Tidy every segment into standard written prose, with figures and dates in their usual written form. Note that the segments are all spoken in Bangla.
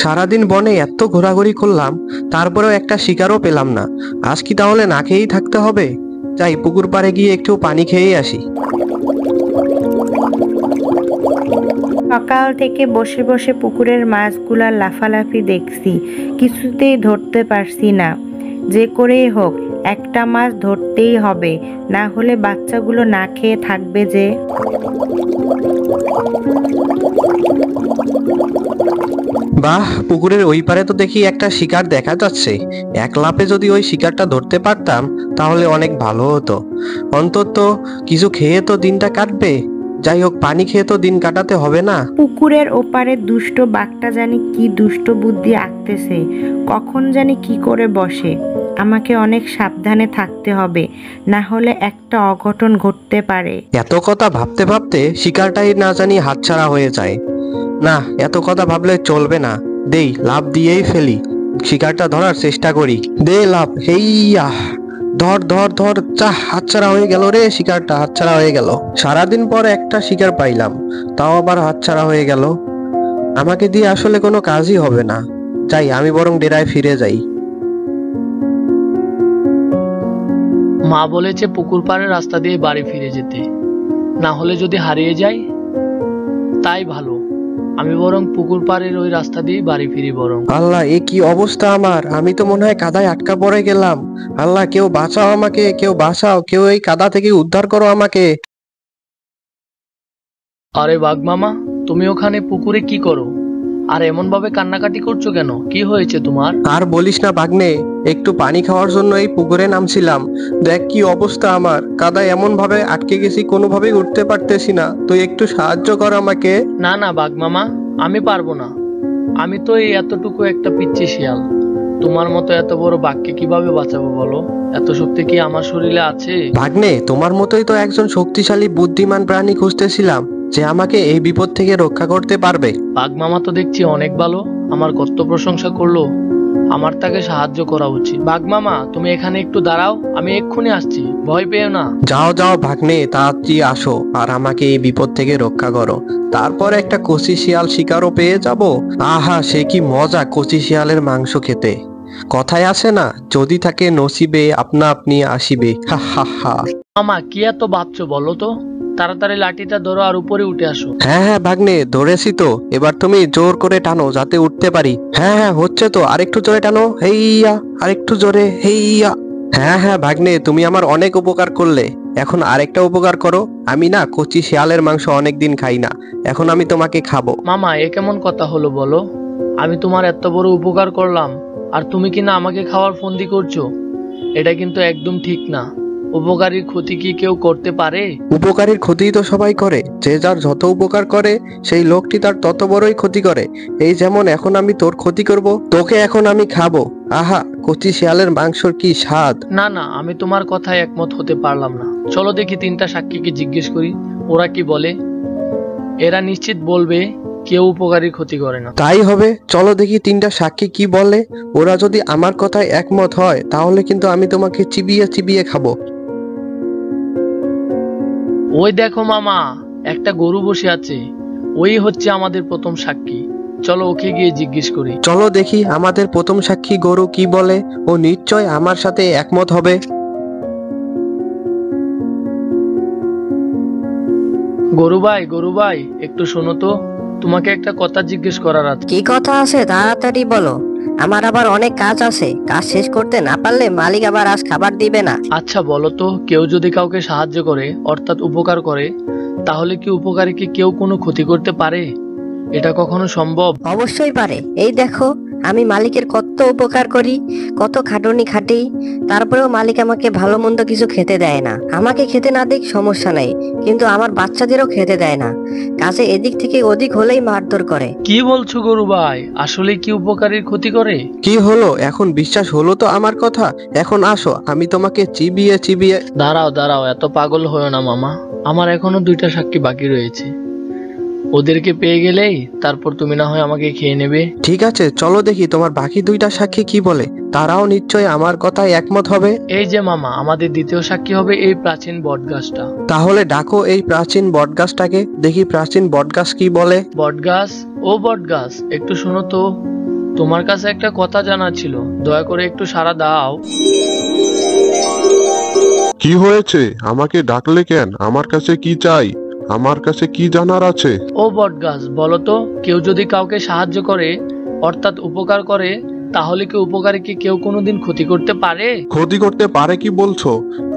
সারাদিন বনে এত ঘোরাঘুরি করলাম, তারপরেও একটা শিকারও পেলাম না। আজ কি তাহলে না খেয়েই থাকতে হবে? যাই পুকুর পাড়ে গিয়ে একটু পানি খেয়েই আসি। সকাল থেকে বসে বসে পুকুরের মাছগুলা লাফালাফি দেখছি, কিছুতেই ধরতে পারছি না। যে করেই হোক একটা মাছ ধরতেই হবে, না হলে বাচ্চাগুলো না খেয়ে থাকবে যে। বাহ, পুকুরের ওই পারে তো দেখি একটা শিকার দেখা যাচ্ছে। এক লাফে যদি ওই শিকারটা ধরতে পারতাম তাহলে অনেক ভালো হতো। অন্তত কিছু খেয়ে তো দিনটা কাটবে। যাই হোক, পানি খেয়ে তো দিন কাটাতে হবে না। পুকুরের ওপারে দুষ্ট বাঘটা জানি কি দুষ্ট বুদ্ধি আঁকতেছে, কখন জানি কি করে বসে। আমাকে অনেক সাবধানে থাকতে হবে, না হলে একটা অঘটন ঘটতে পারে। এত কথা ভাবতে ভাবতে শিকারটাই না জানি হাতছাড়া হয়ে যায়। না, এত কথা ভাবলে চলবে না। দেই, লাফ দিয়েই ফেলি, শিকারটা ধরার চেষ্টা করি। দে লাফ, হেইয়া, ধর ধর ধর। চাহ, হাতছাড়া হয়ে গেল রে, শিকারটা হাতছাড়া হয়ে গেল। সারাদিন পর একটা শিকার পাইলাম, তাও আবার হাতছাড়া হয়ে গেল। আমাকে দিয়ে আসলে কোনো কাজই হবে না। যাই, আমি বরং ডেরায় ফিরে যাই। মা বলেছে পুকুর পাড়ের রাস্তা দিয়ে বাড়ি ফিরে যেতে, না হলে যদি হারিয়ে যাই। তাই ভালো, আমি বরং পুকুর পাড়ের ওই রাস্তা দিয়ে বাড়ি ফিরি বরং। আল্লাহ, এ কি অবস্থা আমার! আমি তো মনে হয় কাদায় আটকা পড়ে গেলাম। আল্লাহ, কেউ বাঁচাও আমাকে, কেউ বাঁচাও, কেউ এই কাদা থেকে উদ্ধার করো আমাকে। আরে বাঘ মামা, তুমি ওখানে পুকুরে কি করো? আর এমন ভাবে কান্নাকাটি করছো কেন? কি হয়েছে তোমার? আর বলিস না ভাগ্নে, একটু পানি খাওয়ার জন্য এই পুকুরে নামছিলাম। দেখ কি অবস্থা আমার, কাদায় এমন ভাবে আটকে গেছি, কোনোভাবেই উঠতে পারতেছি না। তুই একটু সাহায্য কর আমাকে। না না বাঘ মামা, আমি পারবো না। আমি তো এই এতটুকু একটা পিচ্চি শিয়াল, তোমার মতো এত বড় বাঘকে কিভাবে বাঁচাবো বলো? এত শক্তি কি আমার শরীরে আছে? ভাগ্নে, তোমার মতোই তো একজন শক্তিশালী বুদ্ধিমান প্রাণী খুঁজতেছিলাম, যে আমাকে এই বিপদ থেকে রক্ষা করতে পারবে। বাঘ মামা তো দেখছি অনেক ভালো, আমার কত প্রশংসা করলো। আমার তাকে সাহায্য করা উচিত। বাঘ মামা, তুমি এখানে একটু দাঁড়াও, আমি এক্ষুনি আসছি, ভয় পেও না। যাও যাও ভাগ্নে, তাড়াতাড়ি আসো আর আমাকে এই বিপদ থেকে রক্ষা করো। তারপর একটা কচি শিয়াল শিকারও পেয়ে যাব। আহা, সে কি মজা কচি শিয়ালের মাংস খেতে। কথায় আছে না, যদি থাকে নসিবে আপনা আপনি আসিবে। হা হা হা। মামা, কি এত ভাবছো বলো তো? তাড়াতাড়ি লাঠিটা ধরো আর উপরে উঠে আসো। হ্যাঁ হ্যাঁ ভাগ্নে, ধরেছি তো। এবার তুমি জোর করে টানো যাতে উঠতে পারি। হ্যাঁ হ্যাঁ, হচ্ছে তো, আরেকটু জোরে টানো, হেইয়া, আরেকটু জোরে, হেইয়া। হ্যাঁ হ্যাঁ ভাগ্নে, তুমি আমার অনেক উপকার করলে। এখন আরেকটা উপকার করো। আমি না কচি শিয়ালের মাংস অনেকদিন খাই না, এখন আমি তোমাকে খাবো। মামা, এ কেমন কথা হলো বলো? আমি তোমার এত বড় উপকার করলাম আর তুমি কিনা আমাকে খাওয়ার ফন্দি করছো? এটা কিন্তু একদম ঠিক না। উপকারীর ক্ষতি কি কেউ করতে পারে? উপকারীর ক্ষতি তো সবাই করে, যে যার যত উপকার করে সেই লোকটি তার তত বড়ই ক্ষতি করে। এই যেমন এখন আমি তোর ক্ষতি করব, তোকে এখন আমি খাবো। আহা, কচি শিয়ালের মাংসর কি স্বাদ! না না, আমি তোমার কথায় একমত হতে পারলাম না। চলো দেখি তিনটা সাক্ষীকে জিজ্ঞেস করি, ওরা কি বলে। এরা নিশ্চিত বলবে কেউ উপকারীর ক্ষতি করে না। তাই হবে, চলো দেখি তিনটা সাক্ষী কি বলে। ওরা যদি আমার কথায় একমত হয় তাহলে কিন্তু আমি তোমাকে চিবিয়ে চিবিয়ে খাবো। ওই দেখো মামা, একটা গরু বসে আছে, ওই হচ্ছে আমাদের প্রথম সাক্ষী। চলো ওকে গিয়ে জিজ্ঞেস করি। চলো দেখি আমাদের প্রথম সাক্ষী গরু কি বলে। ও নিশ্চয় আমার সাথে একমত হবে। গরু ভাই, একটু শোনো তো, তোমাকে একটা কথা জিজ্ঞেস করার আছে। কি কথা আছে তাড়াতাড়ি বলো, আমার আবার অনেক কাজ আছে, কাজ শেষ করতে না পারলে মালিক আবার আজ খাবার দিবে না। আচ্ছা বলো তো, কেউ যদি কাউকে সাহায্য করে অর্থাৎ উপকার করে, তাহলে কি উপকারীকে কেউ কোনো ক্ষতি করতে পারে? এটা কখনো সম্ভব? অবশ্যই পারে। এই দেখো, আমি মালিকের কত উপকার করি, কত খাটুনি খাটি, তারপরেও মালিক আমাকে ভালো মন্দ কিছু খেতে দেয় না। আমাকে খেতে না দিক সমস্যা নাই, কিন্তু আমার বাচ্চাদেরও খেতে দেয় না। কাজে এদিক থেকে ওদিক হলেই মারধর করে। কি বলছো গরু ভাই, আসলে কি উপকারীর ক্ষতি করে? কি হলো, এখন বিশ্বাস হলো তো আমার কথা? এখন আসো, আমি তোমাকে চিবিয়ে চিবিয়ে। দাঁড়াও, এত পাগল হয়েও না মামা, আমার এখনো দুইটা সাক্ষী বাকি রয়েছে। ওদেরকে পেয়ে গেলেই তারপর তুমি না হয় আমাকে খেয়ে নেবে। ঠিক আছে, চলো দেখি তোমার বাকি দুইটা সাক্ষী কি বলে। তারাও নিশ্চয় আমার কথায় একমত হবে। এই যে মামা, আমাদের দ্বিতীয় সাক্ষী হবে এই প্রাচীন বটগাছটা। তাহলে ডাকো এই প্রাচীন বটগাছটাকে, দেখি প্রাচীন বটগাছ কি বলে। বটগাছ, ও বটগাছ, একটু শোনো তো, তোমার কাছে একটা কথা জানার ছিল, দয়া করে একটু সাড়া দাও। কি হয়েছে? আমাকে ডাকলে কেন? আমার কাছে কি চাই? আমার কাছে কি জানার আছে? ও বটগাছ, বলো তো, কেউ যদি কাউকে সাহায্য করে অর্থাৎ উপকার করে, তাহলে কি উপকারীকে কেউ কোনোদিন ক্ষতি করতে পারে? ক্ষতি করতে পারে কি বলছো?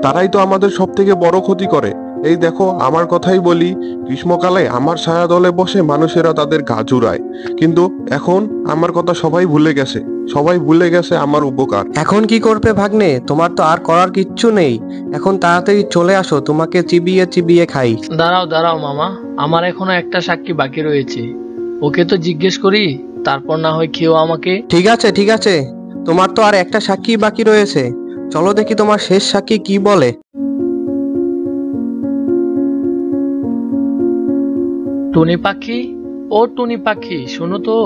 তারাই তো আমাদের সব থেকে বড় ক্ষতি করে। এই দেখো, আমার কথাই বলি, গ্রীষ্মকালে আমার ছায়া দলে বসে মানুষেরা তাদের গা জুড়ায়, কিন্তু এখন আমার কথা সবাই ভুলে গেছে। সবাই ভুলে গেছে আমার উপকার। এখন কি করবে ভাগ্নে? তোমার তো আর করার কিচ্ছু নেই। এখন তাড়াতাড়ি চলে আসো, তোমাকে চিবিয়ে চিবিয়ে খাই। দাঁড়াও দাঁড়াও মামা, আমার এখনো একটা সাক্ষী বাকি রয়েছে। ওকে তো জিজ্ঞেস করি, তারপর না হয় খেও আমাকে। ঠিক আছে ঠিক আছে, তোমার তো আর একটা সাক্ষী বাকি রয়েছে। চলো দেখি তোমার শেষ সাক্ষী কি বলে। টুনি পাখি, ও টুনি পাখি, শোনো তো,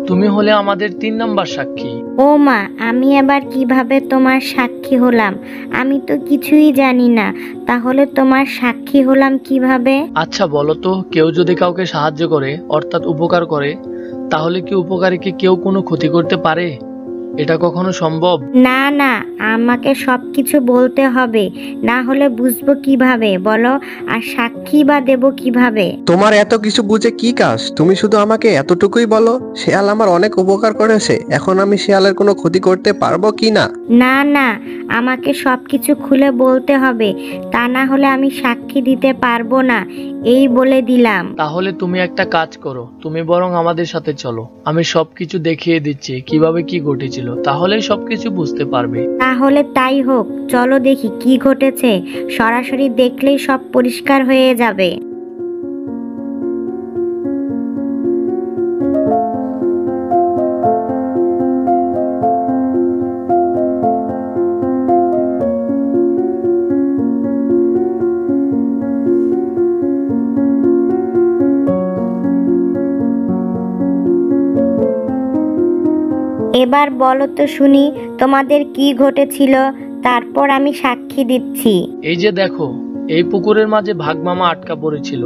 তুমি হলে আমাদের 3 নাম্বার সাক্ষী। ও মা, আমি আবার কিভাবে তোমার সাক্ষী হলাম? আমি তো কিছুই জানি না, তাহলে তোমার সাক্ষী হলাম কিভাবে? আচ্ছা বলো তো, কেউ যদি কাউকে সাহায্য করে অর্থাৎ উপকার করে, তাহলে কি উপকারীকে কেউ কোনো ক্ষতি করতে পারে? এটা কখনো সম্ভব? না না, আমাকে সবকিছু বলতে হবে, না হলে বুঝবো কিভাবে বলো? আর সাক্ষী বা দেব কিভাবে? তোমার এত কিছু বুঝে কি কাজ? তুমি শুধু আমাকে এতটুকুই বলো, শেয়াল আমার অনেক উপকার করেছে, এখন আমি শেয়ালের কোনো ক্ষতি করতে পারবো কি না? না না, আমাকে সবকিছু খুলে বলতে হবে, তা না হলে আমি সাক্ষী দিতে পারবো না, এই বলে দিলাম। তাহলে তুমি একটা কাজ করো, তুমি বরং আমাদের সাথে চলো, আমি সবকিছু দেখিয়ে দিচ্ছি কিভাবে কি ঘটেছিল, তাহলেই সবকিছু বুঝতে পারবে। তাহলে তাই হোক, চলো দেখি কি ঘটেছে, সরাসরি দেখলেই সব পরিষ্কার হয়ে যাবে। এবার বলো তো শুনি, তোমাদের কি ঘটেছিল, তারপর আমি সাক্ষী দিচ্ছি। এই যে দেখো, এই পুকুরের মাঝে ভাগ মামা আটকা পড়েছিল,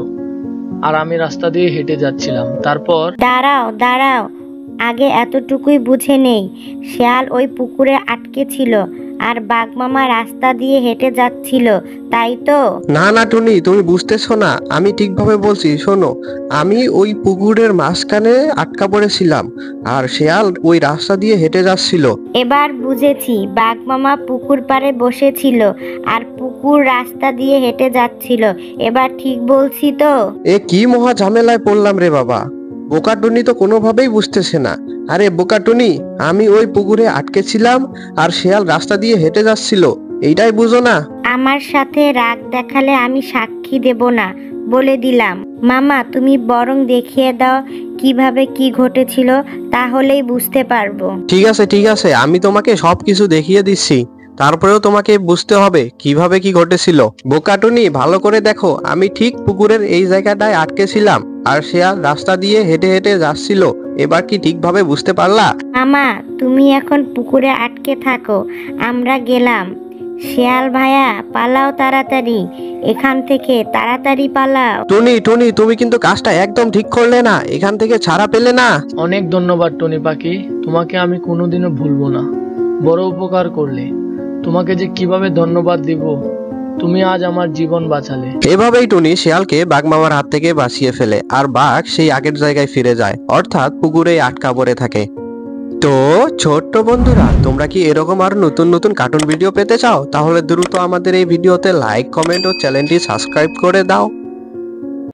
আর আমি রাস্তা দিয়ে হেঁটে যাচ্ছিলাম। তারপর দাঁড়াও দাঁড়াও, আগে এতটুকুই বুঝে নেই, শেয়াল ওই পুকুরে আটকে ছিল আর বাঘমামা রাস্তা দিয়ে হেঁটে যাচ্ছিল, তাই তো? না না টুনি, তুমি বুঝতেছো না, আমি ঠিকভাবে বলছি, শোনো। আমি ওই পুকুরের মাঝখানে আটকা পড়েছিলাম, আর শেয়াল ওই রাস্তা দিয়ে হেঁটে যাচ্ছিল। এবার বুঝেছি, বাঘমামা পুকুর পাড়ে বসেছিল আর পুকুর রাস্তা দিয়ে হেঁটে যাচ্ছিল। এবার ঠিক বলছি তো? এ কি মহা ঝামেলায় পড়লাম রে বাবা! বোকা টুনি তো কোনোভাবেই বুঝতেছে না। আরে বোকা টুনি, আমি ওই পুকুরে আটকে ছিলাম আর শেয়াল রাস্তা দিয়ে হেঁটে যাচ্ছিল, এইটাই বুঝো না? আমার সাথে রাগ দেখালে আমি সাক্ষী দেব না, বলে দিলাম। মামা, তুমি বরং দেখিয়ে দাও কিভাবে কি ঘটেছিল, তাহলেই বুঝতে পারবো। ঠিক আছে, আমি তোমাকে সবকিছু দেখিয়ে দিচ্ছি, তারপরেও তোমাকে বুঝতে হবে কিভাবে কি ঘটেছিল। বোকা টুনি, ভালো করে দেখো, আমি ঠিক পুকুরের এই জায়গাটায় আটকে ছিলাম আর শেয়াল রাস্তা দিয়ে হেঁটে হেঁটে যাচ্ছিল। এবার কি ঠিকভাবে বুঝতে পারলা? মামা, তুমি এখন পুকুরে আটকে থাকো, আমরা গেলাম। শেয়াল ভাইয়া, পালাও তাড়াতাড়ি এখান থেকে, তাড়াতাড়ি পালাও। টুনি টুনি, তুমি কিন্তু কাজটা একদম ঠিক করলে না, এখান থেকে ছাড়া পেলে না। অনেক ধন্যবাদ টুনি পাখি, তোমাকে আমি কোনোদিনও ভুলবো না, বড় উপকার করলে। তোমাকে যে কিভাবে ধন্যবাদ দিব, তুমি আজ আমার জীবন বাঁচালে। এভাবেই টুনি শিয়ালকে বাঘমামার হাত থেকে বাঁচিয়ে ফেলে, আর বাঘ সেই আগের জায়গায় ফিরে যায়, অর্থাৎ পুকুরে আটকা পড়ে থাকে। তো ছোট্ট বন্ধুরা, তোমরা কি এরকম আর নতুন নতুন কার্টুন ভিডিও পেতে চাও? তাহলে দ্রুত আমাদের এই ভিডিওতে লাইক, কমেন্ট ও চ্যানেলটি সাবস্ক্রাইব করে দাও।